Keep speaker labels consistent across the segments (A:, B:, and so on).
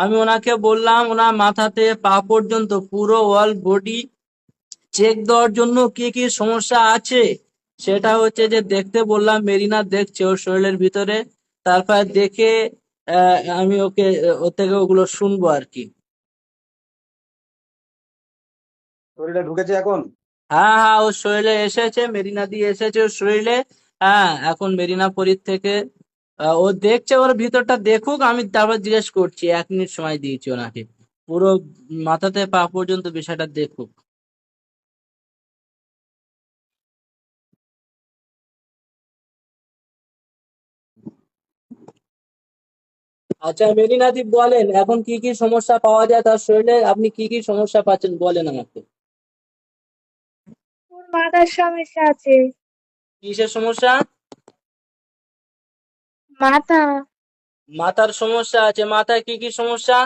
A: আমি ওনাকে বললাম ওনার মাথাতে পা পর্যন্ত পুরো অল বডি চেক দেওয়ার জন্য কি কি সমস্যা আছে সেটা হচ্ছে যে দেখতে বললাম। মেরিনা দেখছে ওর শরীরের ভিতরে, তারপর দেখে আমি ওকে ওর থেকে ওগুলো শুনবো আর কি।
B: শরীরে ঢুকেছে এখন?
A: হ্যাঁ হ্যাঁ, ওর শরীরে এসেছে, মেরিনা দিয়ে এসেছে ওর শরীরে। হ্যাঁ, এখন মেরিনা পরীর থেকে ও দেখছে, ওর ভিতরটা দেখুক, আমি তারপর জিজ্ঞেস করছি। 1 মিনিট সময় দিয়েছি ওনাকে, পুরো মাথাতে পা পর্যন্ত বিষয়টা দেখুক। আচ্ছা মেরিনাদি, বলেন এখন কি কি সমস্যা পাওয়া যায় তার শরীরে, আপনি কি কি সমস্যা পাচ্ছেন বলেন আমাকে।
C: ওর মাথার সমস্যা আছে।
A: কিসের সমস্যা?
C: মাথা।
A: মাথার সমস্যা আছে, মাথায় কি কি সমস্যা?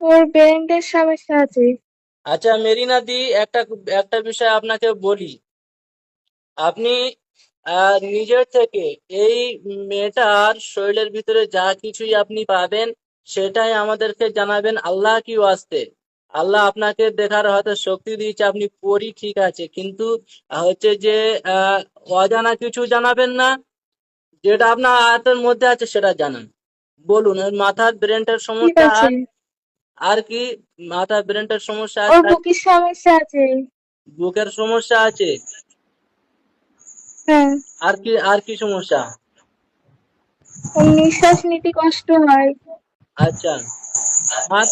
C: ওর ব্রেনের সমস্যা আছে।
A: আচ্ছা মেরিনাদি, একটা একটা বিষয় আপনাকে বলি। আপনি নিজের থেকে এই মেয়েটার শরীরের ভিতরে যা কিছুই আপনি পাবেন সেটাই আমাদেরকে জানাবেন, আল্লাহ কি ওয়াস্তে। আল্লাহ আপনাকে দেখার হয়তো শক্তি দিয়েছে, আপনি পড়ি ঠিক আছে, কিন্তু হচ্ছে যে আহ অজানা কিছু জানাবেন না, যেটা আপনার আয়ত্তের মধ্যে আছে সেটা জানান। বলুন, ওর মাথার ব্রেনটার
C: ঠিক
A: সমস্যা
C: আছে।
A: আর আর কি? মাথার ব্রেনটার সমস্যা
C: ওর
A: আছে আর
C: বুকের সমস্যা আছে।
A: বুকের সমস্যা আছে,
C: হ্যাঁ।
A: আর কি সমস্যা?
C: ওর নিঃশ্বাস নিতে কষ্ট হয়।
A: আচ্ছা, আর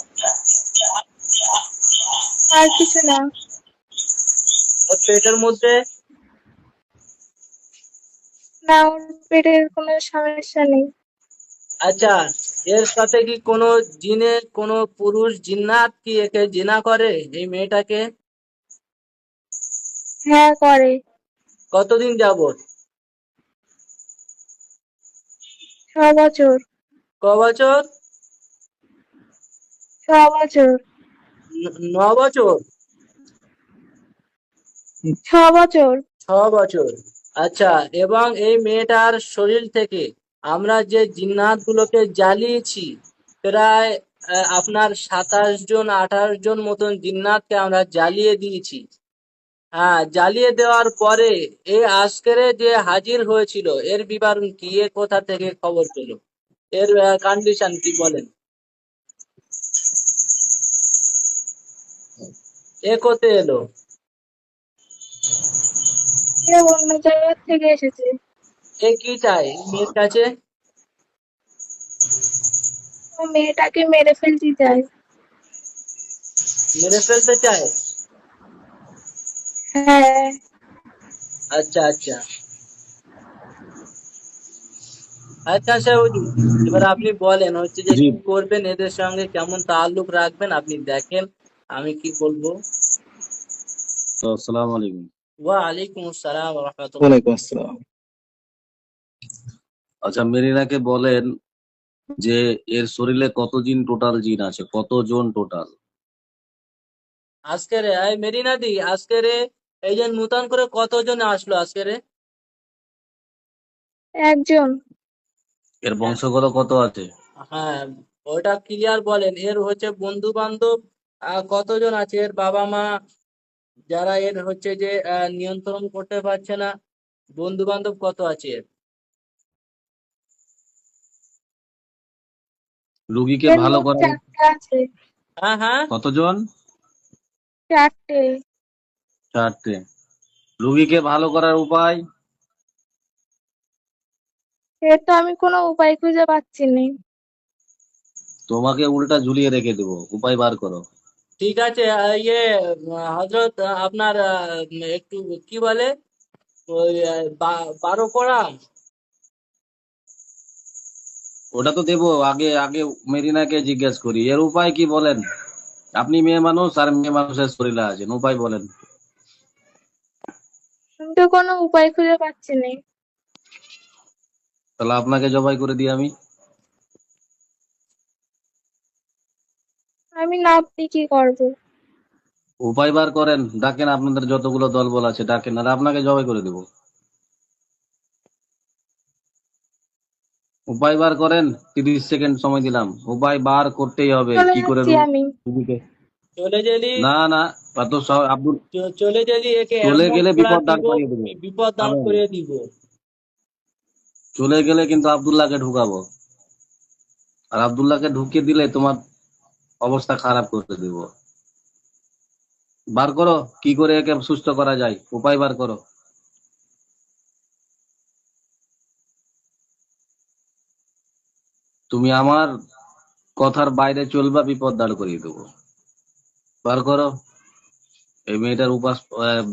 C: আর কিছু না।
A: ওর পেটের মধ্যে?
C: না, ওর পেটের কোনো সমস্যা নেই।
A: আচ্ছা, এর সাথে কি কোনো কোনো পুরুষ জিন্নাত কি একে জিনা করে এই মেয়েটাকে?
C: হ্যাঁ, করে।
A: কতদিন যাবত?
C: 6 বছর।
A: ক বছর?
C: 6 বছর।
A: 9 বছর?
C: 6 বছর।
A: 6 বছর। আচ্ছা, এবং এই মেয়েটার শরীর থেকে আমরা যে জিন্নাত গুলোকে জ্বালিয়েছি, প্রায় আপনার 27 জন 28 জন মতন জিন্নাতকে আমরা জ্বালিয়ে দিয়েছি। হ্যাঁ, জ্বালিয়ে দেওয়ার পরে এই আজকেরে যে হাজির হয়েছিল, এর বিবরণ কি, এ কোথা থেকে খবর পেল, এর কন্ডিশন কি বলেন। এ কোথা এলো?
C: এ অন্য জায়গা থেকে এসেছে।
A: এ কি চাই মেয়ের কাছে?
C: ও মেয়েটাকে মেরে ফেলতে চায়।
A: মেরে ফেলতে চায়?
C: হ্যাঁ।
A: আচ্ছা আচ্ছা। আচ্ছা আচ্ছা হুজুর, এবার আপনি বলেন হচ্ছে যে
B: জি।
A: কি করবেন, এদের সঙ্গে কেমন তাল্লুক রাখবেন আপনি দেখেন, আমি কি বলবো।
B: তো আসসালামু আলাইকুম।
A: ওয়া আলাইকুম আসসালাম ওয়া রাহমাতুল্লাহ।
D: ওয়ালাইকুম আসসালাম।
B: আচ্ছা, মেরিনাকে বলেন যে এর শরীরে কত জিন টোটাল জিন আছে, কতজন টোটাল?
A: আজকে রে এই মেরিনাদি, আজকে রে এই যে নূতন করে কতজন আসলো আজকে রে?
C: একজন।
B: এর বংশগত কত আছে?
A: হ্যাঁ, ওটা ক্লিয়ার বলেন। এর হচ্ছে বন্ধু বান্ধব কতজন আছে, এর বাবা মা যারা এর হচ্ছে যে নিয়ন্ত্রণ করতে পারছে না, বন্ধু বান্ধব কত আছে এর?
B: রুগীকে
C: এর
B: ভালো
C: মোট
B: করার
C: 4টা আছে।
A: হ্যাঁ হ্যাঁ।
B: কতজন?
C: 4টে।
B: 4টে। রুগীকে ভালো করার উপায়?
C: এর তো আমি কোনো উপায় খুঁজে পাচ্ছি না।
B: তোমাকে উল্টা ঝুলিয়ে রেখে দেবো, উপায় বার করো।
A: ঠিক আছে, ইয়ে হজরত, আপনার একটু কি বলে ওই 12 পড়া।
B: ওটা তো দেবো, আগে আগে মেরিনাকে জিজ্ঞেস করি এর উপায় কি বলেন। আপনি মেয়ে মানুষ আর মেয়ে মানুষের শরীরে আছেন, উপায় বলেন।
C: আমি তো কোনো উপায় খুঁজে পাচ্ছি না।
B: তাহলে আপনাকে জবাই করে দিই আমি।
C: আমি না আপনি কি করবো?
B: উপায় বার করেন, ডাকেন আপনাদের যতগুলো দলবল আছে ডাকেন, আর আপনাকে জবাই করে দেবো। উপায় বার করেন, 30 সেকেন্ড সময় দিলাম, উপায় বার করতেই হবে
C: চলে
B: কি করে
C: যাচ্ছি আমি।
A: চলে গেলি
B: না না, অত আব্দুল
A: চলে গেলি একে
B: চলে
A: এমন
B: গেলে
A: পড়া
B: বিপদ দাঁড়
A: দিব,
B: করিয়ে দেবো।
A: বিপদ দাঁড়
B: থামেন।
A: করিয়ে দিব।
B: চলে গেলে কিন্তু আব্দুল্লাহকে ঢুকাবো, আর আব্দুল্লাহকে ঢুকিয়ে দিলে তোমার অবস্থা খারাপ করে দেব। বার করো কি করে একে সুস্থ করা যায়, উপায় বার করো। তুমি আমার কথার বাইরে চলবা, বিপদ দাঁড় করিয়ে দেবো। বার করো এই মেয়েটার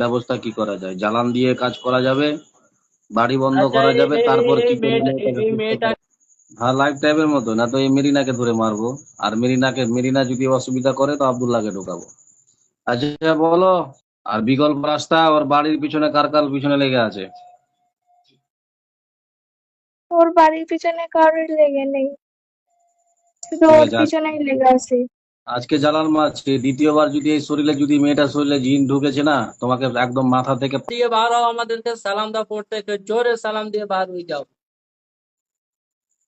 B: ব্যবস্থা কি করা যায়, জ্বালান দিয়ে কাজ করা যাবে, বাড়ি বন্ধ
A: আচ্ছা,
B: করা যাবে, তারপর কি করে
A: এই
B: মেয়েটাকে সুস্থ
A: মেয়েটা
B: করা। হ্যাঁ, লাইফ টাইমের মতো না তো এই মেরিনাকে ধরে মারবো, আর মেরিনা যদি অসুবিধা করে তো আব্দুল্লাহকে ঢোকাবো। আচ্ছা বলো, আর বিকল্প রাস্তা ওর বাড়ির পিছনে কার কার পিছনে লেগে আছে?
C: ওর বাড়ির পিছনে কারোর লেগে নেই, শুধু
B: ঠিক
C: ওর
B: আছে,
C: পিছনেই লেগে আছে।
B: আজকে জালাল মারছে, দ্বিতীয়বার যদি এই শরীরে যদি মেয়েটার শরীরে জিন ঢুকেছে না, তোমাকে একদম মাথা থেকে
A: দিয়ে বার হও, আমাদেরকে সালাম দাও, পড়তে জোরে সালাম দিয়ে বার হয়ে যাও।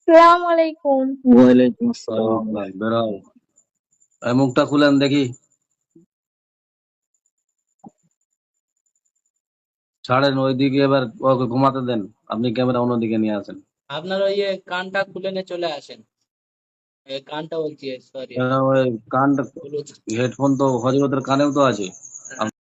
C: সালাম আলাইকুম।
D: ওয়ালাইকুম আসসালাম।
B: বেরো। এই মুখটা খুলেন দেখি, ছাড়েন ওইদিকে, এবার ওকে ঘুমাতে দেন, আপনি ক্যামেরা অন্যদিকে নিয়ে আসেন।
A: আপনার ওই কানটা খুলে নিয়ে চলে আসেন। এই কানটা বলছি, সরি,
B: ওই কান, হেডফোন তো হজরতের কানেও তো আছে।